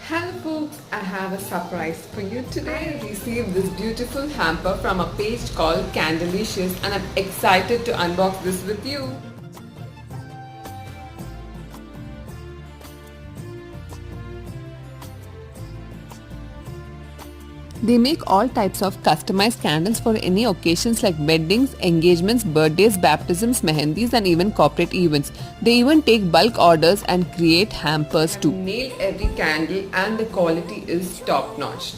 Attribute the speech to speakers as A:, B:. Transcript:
A: Hello folks, I have a surprise for you today. I received this beautiful hamper from a page called Candelicious and I'm excited to unbox this with you. They make all types of customized candles for any occasions like weddings, engagements, birthdays, baptisms, mehendis and even corporate events. They even take bulk orders and create hampers too. Nailed every candle and the quality is top notch.